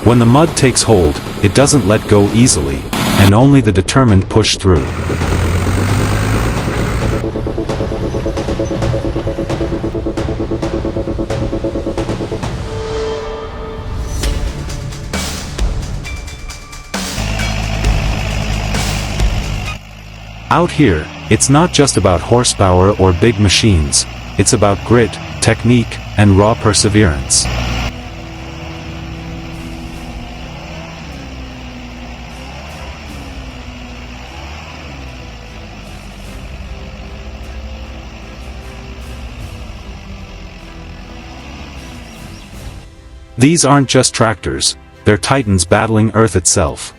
When the mud takes hold, it doesn't let go easily, and only the determined push through. Out here, it's not just about horsepower or big machines, it's about grit, technique, and raw perseverance. These aren't just tractors, they're titans battling Earth itself.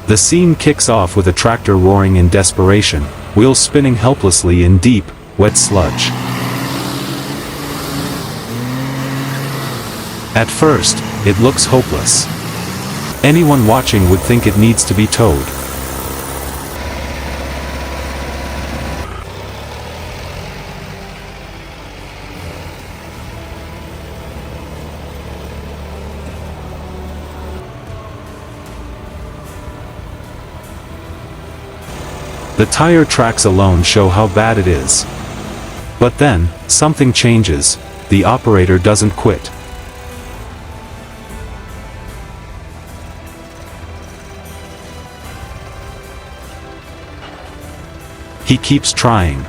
The scene kicks off with a tractor roaring in desperation, wheels spinning helplessly in deep, wet sludge. At first, it looks hopeless. Anyone watching would think it needs to be towed. The tire tracks alone show how bad it is. But then, something changes. The operator doesn't quit. He keeps trying.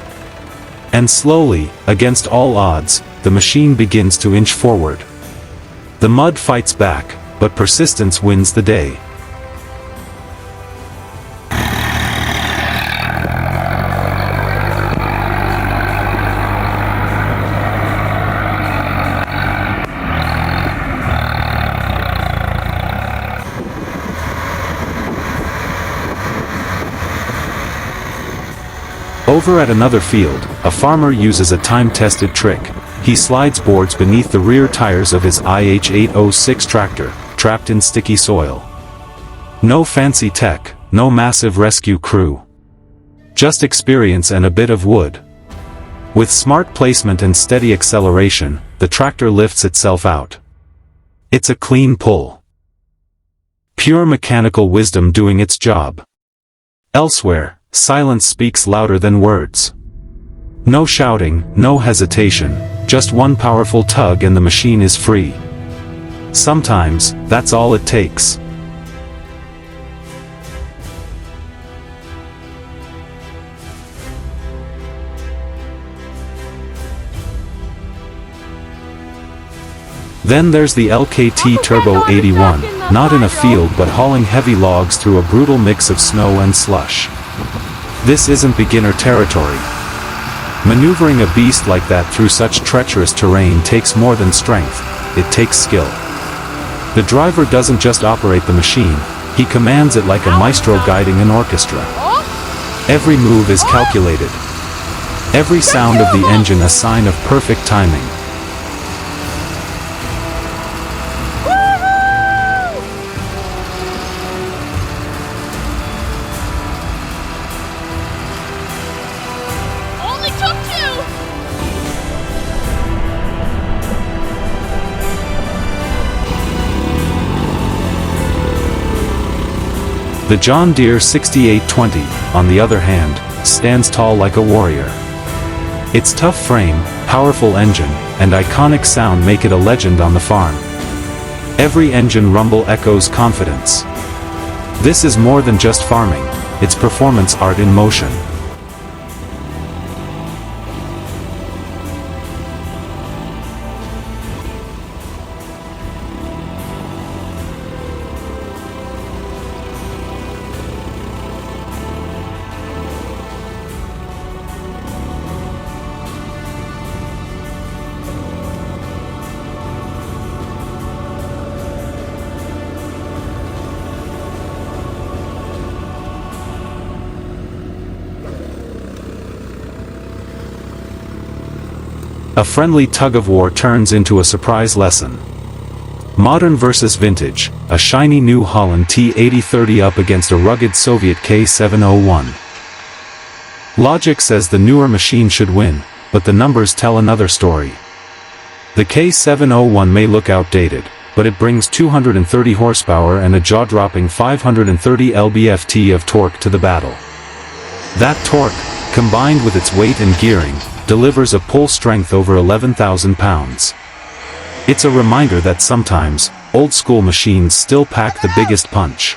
And slowly, against all odds, the machine begins to inch forward. The mud fights back, but persistence wins the day. Over at another field, a farmer uses a time-tested trick. He slides boards beneath the rear tires of his IH806 tractor, trapped in sticky soil. No fancy tech, no massive rescue crew. Just experience and a bit of wood. With smart placement and steady acceleration, the tractor lifts itself out. It's a clean pull. Pure mechanical wisdom doing its job. Elsewhere, silence speaks louder than words. No shouting, no hesitation, just one powerful tug and the machine is free. Sometimes, that's all it takes. Then there's the LKT Turbo 81, not in a field but hauling heavy logs through a brutal mix of snow and slush. This isn't beginner territory. Maneuvering a beast like that through such treacherous terrain takes more than strength, it takes skill. The driver doesn't just operate the machine, he commands it like a maestro guiding an orchestra. Every move is calculated. Every sound of the engine a sign of perfect timing. The John Deere 6820, on the other hand, stands tall like a warrior. Its tough frame, powerful engine, and iconic sound make it a legend on the farm. Every engine rumble echoes confidence. This is more than just farming, it's performance art in motion. A friendly tug-of-war turns into a surprise lesson. Modern versus vintage, a shiny New Holland T8030 up against a rugged Soviet K701. Logic says the newer machine should win, but the numbers tell another story. The K701 may look outdated, but it brings 230 horsepower and a jaw-dropping 530 lb-ft of torque to the battle. That torque, combined with its weight and gearing, delivers a pull strength over 11,000 pounds. It's a reminder that sometimes, old-school machines still pack the biggest punch.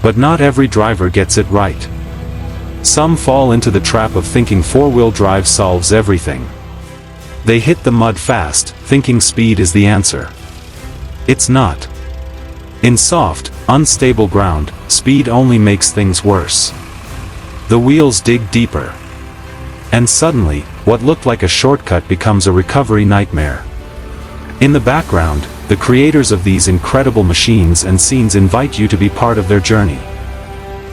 But not every driver gets it right. Some fall into the trap of thinking four-wheel drive solves everything. They hit the mud fast, thinking speed is the answer. It's not. In soft, unstable ground, speed only makes things worse. The wheels dig deeper. And suddenly, what looked like a shortcut becomes a recovery nightmare. In the background, the creators of these incredible machines and scenes invite you to be part of their journey.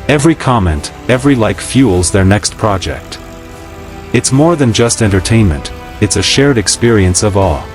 Every comment, every like fuels their next project. It's more than just entertainment, it's a shared experience of awe.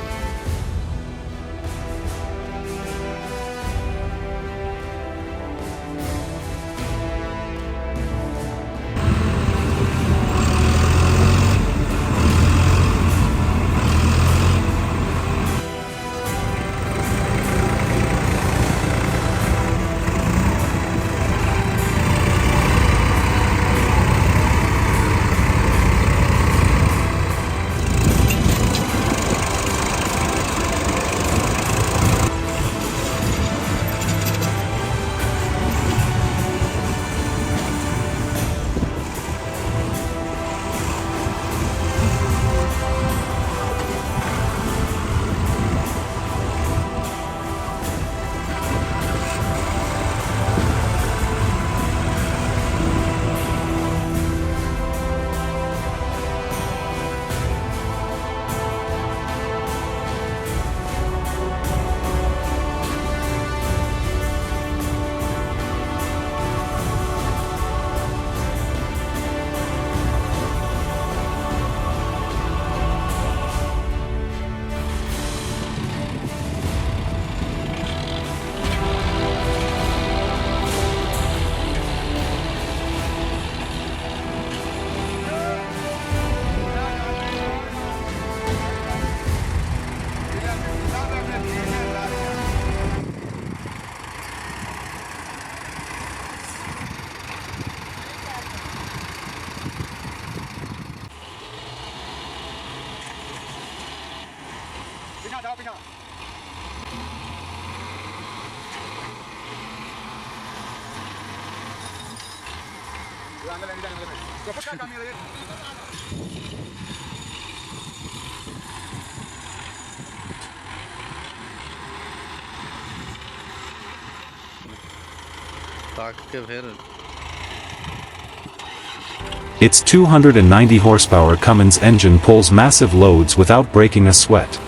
Its 290 horsepower Cummins engine pulls massive loads without breaking a sweat.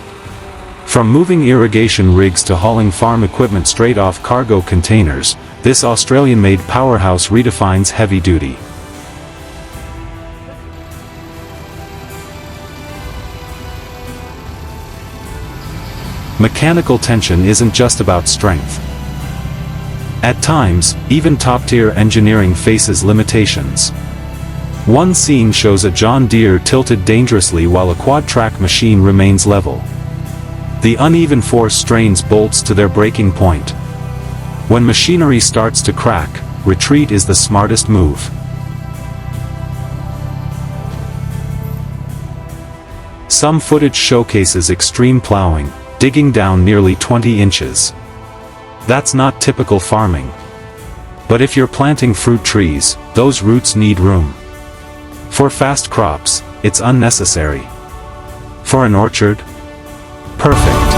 From moving irrigation rigs to hauling farm equipment straight off cargo containers, this Australian-made powerhouse redefines heavy duty. Mechanical tension isn't just about strength. At times, even top-tier engineering faces limitations. One scene shows a John Deere tilted dangerously while a quad-track machine remains level. The uneven force strains bolts to their breaking point. When machinery starts to crack, retreat is the smartest move. Some footage showcases extreme plowing, digging down nearly 20 inches. That's not typical farming. But if you're planting fruit trees, those roots need room. For fast crops, it's unnecessary. For an orchard? Perfect.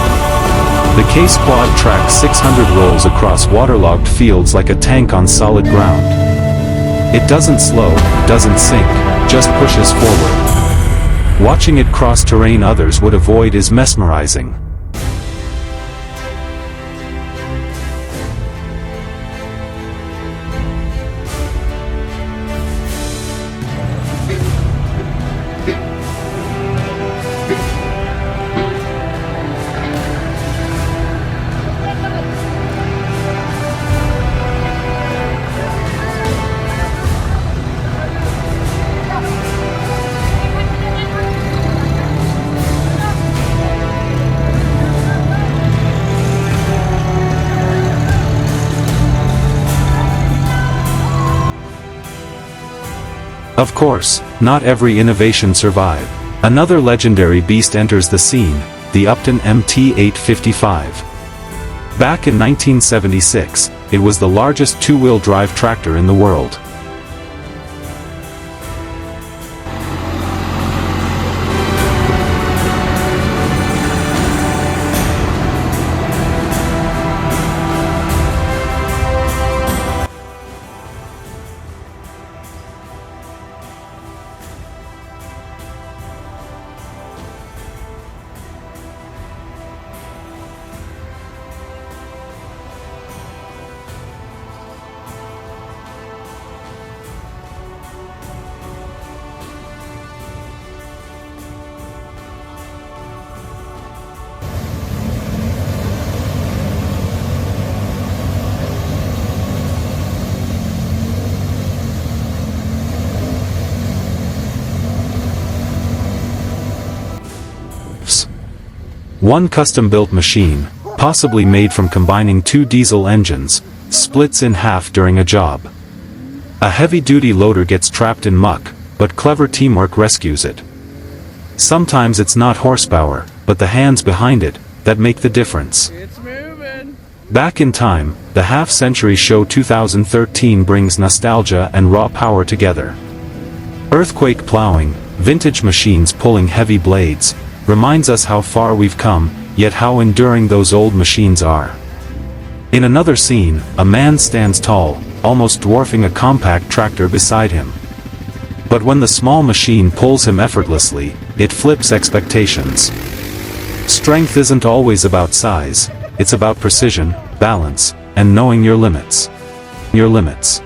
The Case Quad Track 600 rolls across waterlogged fields like a tank on solid ground. It doesn't slow, doesn't sink, just pushes forward. Watching it cross terrain others would avoid is mesmerizing. Of course, not every innovation survived. Another legendary beast enters the scene, the Upton MT855. Back in 1976, it was the largest two-wheel drive tractor in the world. One custom-built machine, possibly made from combining two diesel engines, splits in half during a job. A heavy-duty loader gets trapped in muck, but clever teamwork rescues it. Sometimes it's not horsepower, but the hands behind it, that make the difference. It's moving. Back in time, the half-century show 2013 brings nostalgia and raw power together. Earthquake plowing, vintage machines pulling heavy blades, reminds us how far we've come, yet how enduring those old machines are. In another scene, a man stands tall, almost dwarfing a compact tractor beside him. But when the small machine pulls him effortlessly, it flips expectations. Strength isn't always about size, it's about precision, balance, and knowing your limits. Your limits.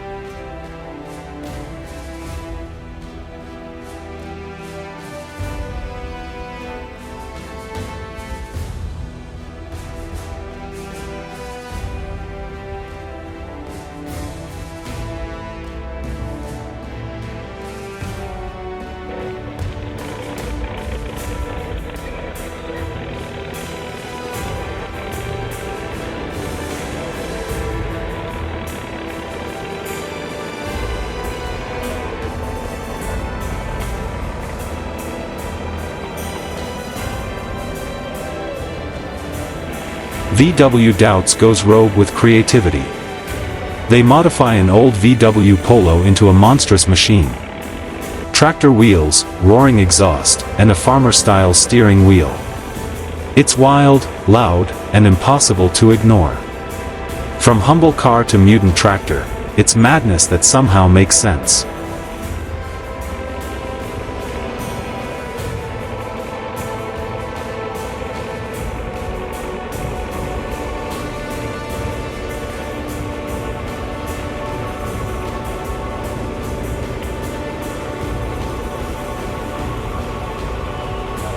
VW Doubts goes rogue with creativity. They modify an old VW Polo into a monstrous machine. Tractor wheels, roaring exhaust, and a farmer-style steering wheel. It's wild, loud, and impossible to ignore. From humble car to mutant tractor, it's madness that somehow makes sense.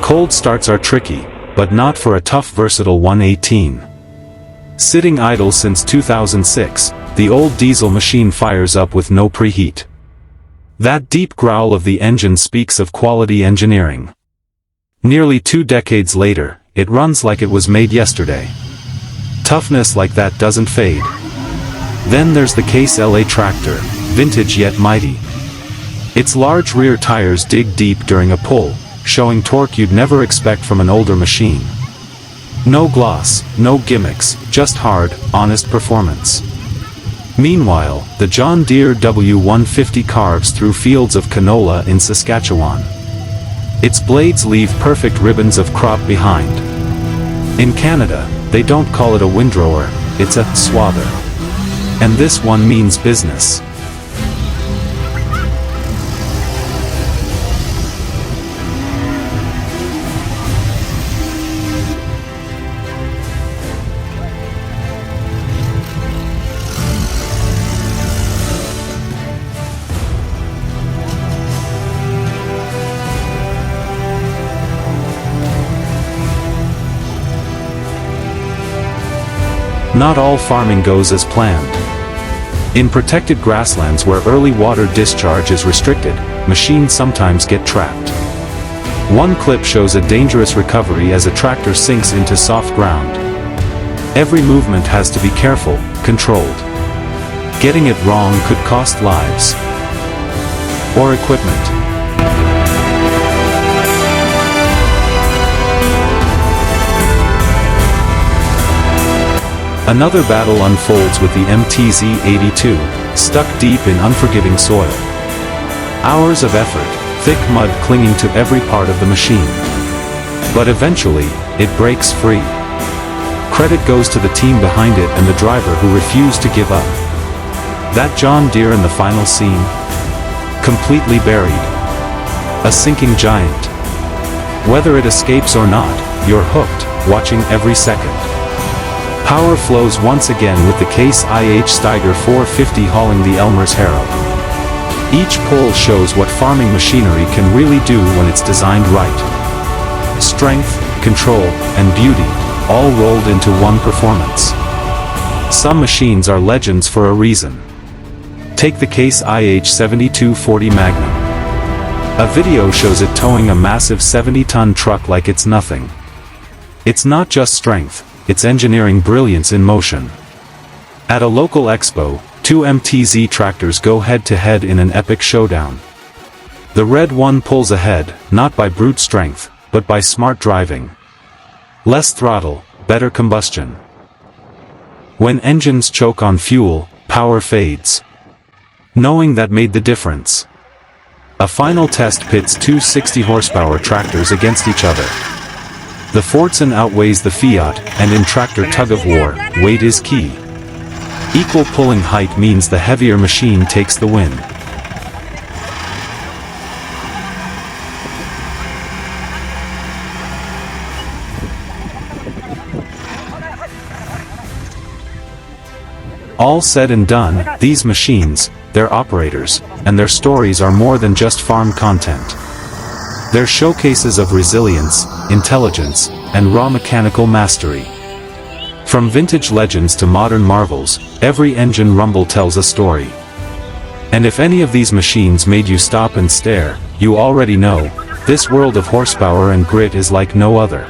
Cold starts are tricky, but not for a tough versatile 118. Sitting idle since 2006, the old diesel machine fires up with no preheat. That deep growl of the engine speaks of quality engineering. Nearly 2 decades later, it runs like it was made yesterday. Toughness like that doesn't fade. Then there's the Case LA tractor, vintage yet mighty. Its large rear tires dig deep during a pull, showing torque you'd never expect from an older machine. No gloss, no gimmicks, just hard, honest performance. Meanwhile, the John Deere W150 carves through fields of canola in Saskatchewan. Its blades leave perfect ribbons of crop behind. In Canada, they don't call it a windrower, it's a swather. And this one means business. Not all farming goes as planned. In protected grasslands where early water discharge is restricted, machines sometimes get trapped. One clip shows a dangerous recovery as a tractor sinks into soft ground. Every movement has to be careful, controlled. Getting it wrong could cost lives. or equipment. Another battle unfolds with the MTZ-82, stuck deep in unforgiving soil. Hours of effort, thick mud clinging to every part of the machine. But eventually, it breaks free. Credit goes to the team behind it and the driver who refused to give up. That John Deere in the final scene? Completely buried. A sinking giant. Whether it escapes or not, you're hooked, watching every second. Power flows once again with the Case IH Steiger 450 hauling the Elmer's Harrow. Each pull shows what farming machinery can really do when it's designed right. Strength, control, and beauty, all rolled into one performance. Some machines are legends for a reason. Take the Case IH 7240 Magnum. A video shows it towing a massive 70-ton truck like it's nothing. It's not just strength, it's engineering brilliance in motion. At a local expo, two MTZ tractors go head-to-head in an epic showdown. The red one pulls ahead, not by brute strength, but by smart driving. Less throttle, better combustion. When engines choke on fuel, power fades. Knowing that made the difference. A final test pits two 60-horsepower tractors against each other. The Fortson outweighs the Fiat, and in tractor tug-of-war, weight is key. Equal pulling height means the heavier machine takes the win. All said and done, these machines, their operators, and their stories are more than just farm content. They're showcases of resilience, intelligence, and raw mechanical mastery. From vintage legends to modern marvels, every engine rumble tells a story. And if any of these machines made you stop and stare, you already know, this world of horsepower and grit is like no other.